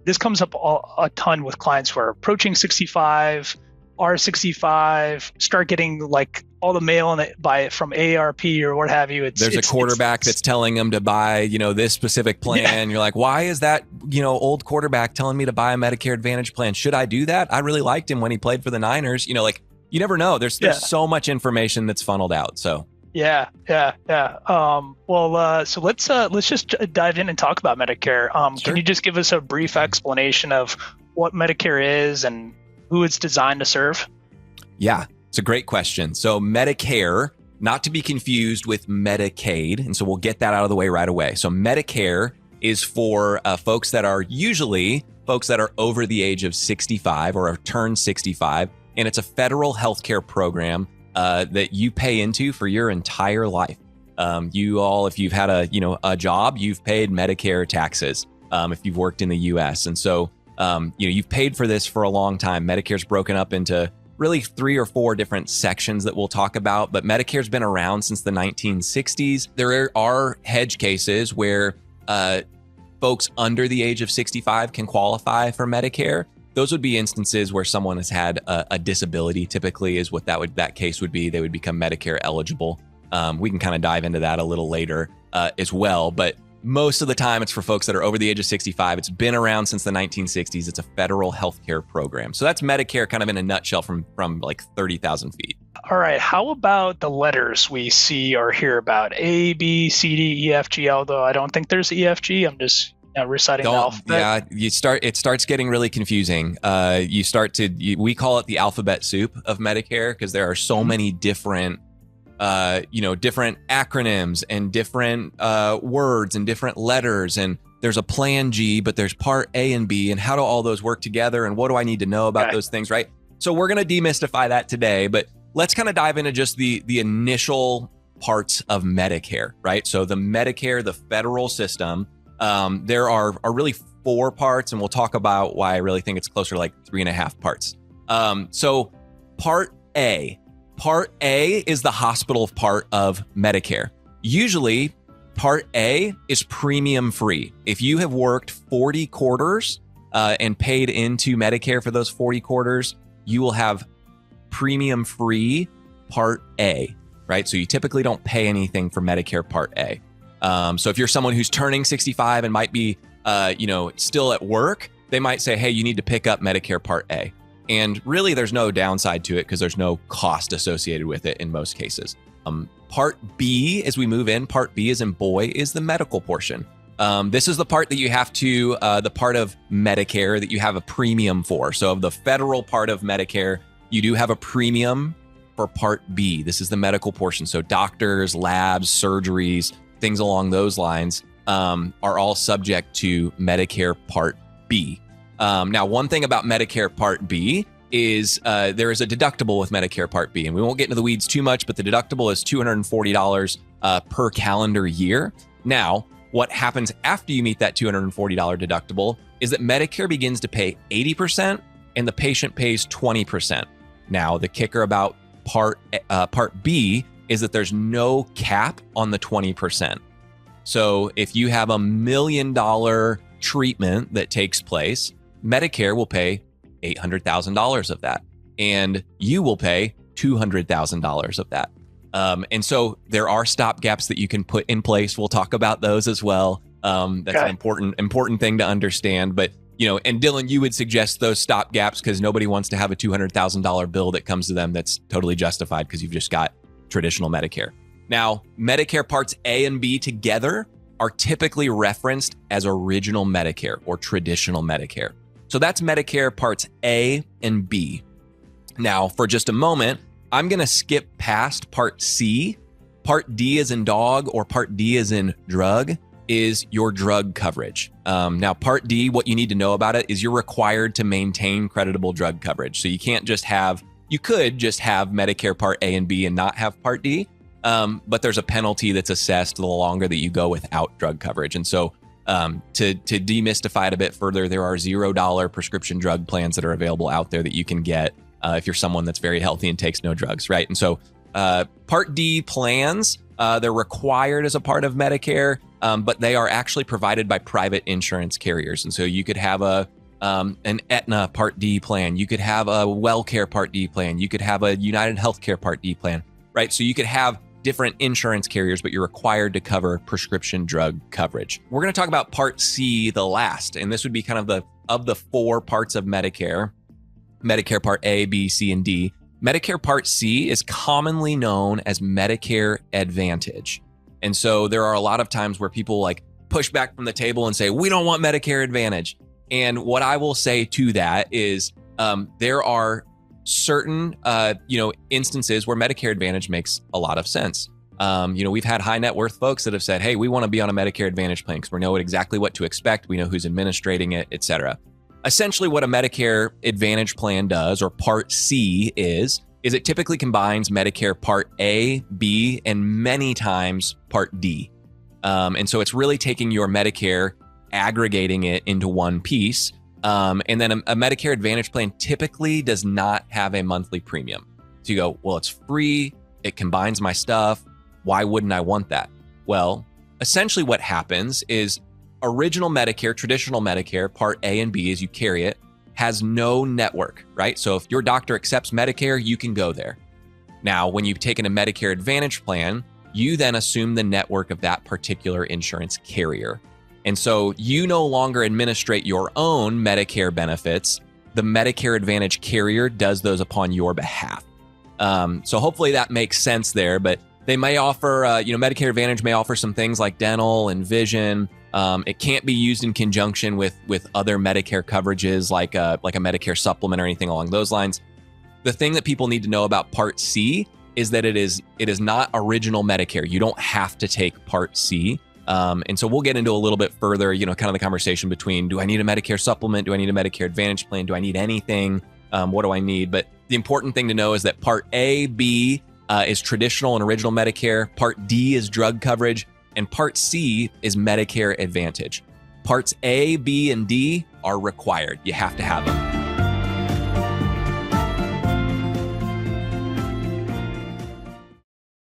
this comes up a ton with clients who are approaching 65, are 65, start getting like all the mail from AARP or what have you. There's a quarterback that's telling them to buy, this specific plan. Yeah. You're like, why is that, old quarterback telling me to buy a Medicare Advantage plan? Should I do that? I really liked him when he played for the Niners. You never know. There's so much information that's funneled out. So. Yeah. So let's just dive in and talk about Medicare. Sure. Can you just give us a brief explanation of what Medicare is and who it's designed to serve? Yeah, it's a great question. So Medicare, not to be confused with Medicaid, and so we'll get that out of the way right away. So Medicare is for folks that are usually folks that are over the age of 65 or have turned 65, and it's a federal healthcare program that you pay into for your entire life. If you've had a job, you've paid Medicare taxes if you've worked in the U.S. And so, you've paid for this for a long time. Medicare's broken up into really 3 or 4 different sections that we'll talk about, but Medicare's been around since the 1960s. There are hedge cases where folks under the age of 65 can qualify for Medicare. Those would be instances where someone has had a disability, typically is what that case would be. They would become Medicare eligible. We can kind of dive into that a little later as well. But most of the time, it's for folks that are over the age of 65. It's been around since the 1960s. It's a federal healthcare program. So that's Medicare kind of in a nutshell from like 30,000 feet. All right. How about the letters we see or hear about? A, B, C, D, E, F, G, although I don't think there's E, F, G. I'm just reciting the alphabet. Yeah, it starts getting really confusing. We call it the alphabet soup of Medicare because there are so many different, different acronyms and different words and different letters. And there's a plan G, but there's part A and B. And how do all those work together? And what do I need to know about those things, right? So we're going to demystify that today, but let's kind of dive into just the initial parts of Medicare, right? So the Medicare, the federal system, there are really 4 parts, and we'll talk about why I really think it's closer to like 3.5 parts. So Part A is the hospital part of Medicare. Usually, Part A is premium free. If you have worked 40 quarters and paid into Medicare for those 40 quarters, you will have premium free Part A, right? So you typically don't pay anything for Medicare Part A. So if you're someone who's turning 65 and might be, still at work, they might say, hey, you need to pick up Medicare Part A. And really, there's no downside to it because there's no cost associated with it in most cases. Part B, as we move in, Part B as in boy, is the medical portion. This is the part that you have to, the part of Medicare that you have a premium for. So of the federal part of Medicare, you do have a premium for Part B. This is the medical portion. So doctors, labs, surgeries, things along those lines are all subject to Medicare Part B. Now, one thing about Medicare Part B is there is a deductible with Medicare Part B, and we won't get into the weeds too much, but the deductible is $240 per calendar year. Now, what happens after you meet that $240 deductible is that Medicare begins to pay 80% and the patient pays 20%. Now, the kicker about Part B is that there's no cap on the 20%. So if you have $1 million treatment that takes place, Medicare will pay $800,000 of that, and you will pay $200,000 of that. And so there are stopgaps that you can put in place. We'll talk about those as well. That's an important thing to understand. But and Dylan, you would suggest those stopgaps because nobody wants to have a $200,000 bill that comes to them that's totally justified because you've just got traditional Medicare. Now, Medicare Parts A and B together are typically referenced as original Medicare or traditional Medicare. So that's Medicare Parts A and B. Now, for just a moment, I'm going to skip past Part C. Part D as in dog or Part D as in drug is your drug coverage. Now, Part D, what you need to know about it is you're required to maintain creditable drug coverage. So you could just have Medicare Part A and B and not have Part D. But there's a penalty that's assessed the longer that you go without drug coverage. And so to demystify it a bit further, there are $0 prescription drug plans that are available out there that you can get if you're someone that's very healthy and takes no drugs, right? And so Part D plans, they're required as a part of Medicare. but they are actually provided by private insurance carriers. And so you could have an Aetna Part D plan. You could have a WellCare Part D plan. You could have a United Healthcare Part D plan, right? So you could have different insurance carriers, but you're required to cover prescription drug coverage. We're going to talk about Part C, the last, and this would be kind of the 4 parts of Medicare Part A, B, C, and D. Medicare Part C is commonly known as Medicare Advantage. And so there are a lot of times where people like push back from the table and say, we don't want Medicare Advantage. And what I will say to that is there are certain instances where Medicare Advantage makes a lot of sense. We've had high net worth folks that have said, hey, we want to be on a Medicare Advantage plan because we know exactly what to expect. We know who's administrating it, et cetera. Essentially what a Medicare Advantage plan does, or Part C is it typically combines Medicare Part A, B, and many times Part D. And so it's really taking your Medicare, aggregating it into one piece. And then a Medicare Advantage plan typically does not have a monthly premium. So you go, well, it's free. It combines my stuff. Why wouldn't I want that? Well, essentially what happens is original Medicare, traditional Medicare, Part A and B, as you carry it, has no network, right? So if your doctor accepts Medicare, you can go there. Now, when you've taken a Medicare Advantage plan, you then assume the network of that particular insurance carrier. And so you no longer administrate your own Medicare benefits. The Medicare Advantage carrier does those upon your behalf. So hopefully that makes sense there, but they may offer, Medicare Advantage may offer some things like dental and vision. It can't be used in conjunction with other Medicare coverages like a Medicare supplement or anything along those lines. The thing that people need to know about Part C is that it is not original Medicare. You don't have to take Part C. And so we'll get into a little bit further, kind of the conversation between, do I need a Medicare supplement? Do I need a Medicare Advantage plan? Do I need anything? What do I need? But the important thing to know is that Part A, B is traditional and original Medicare. Part D is drug coverage. And Part C is Medicare Advantage. Parts A, B, and D are required. You have to have them.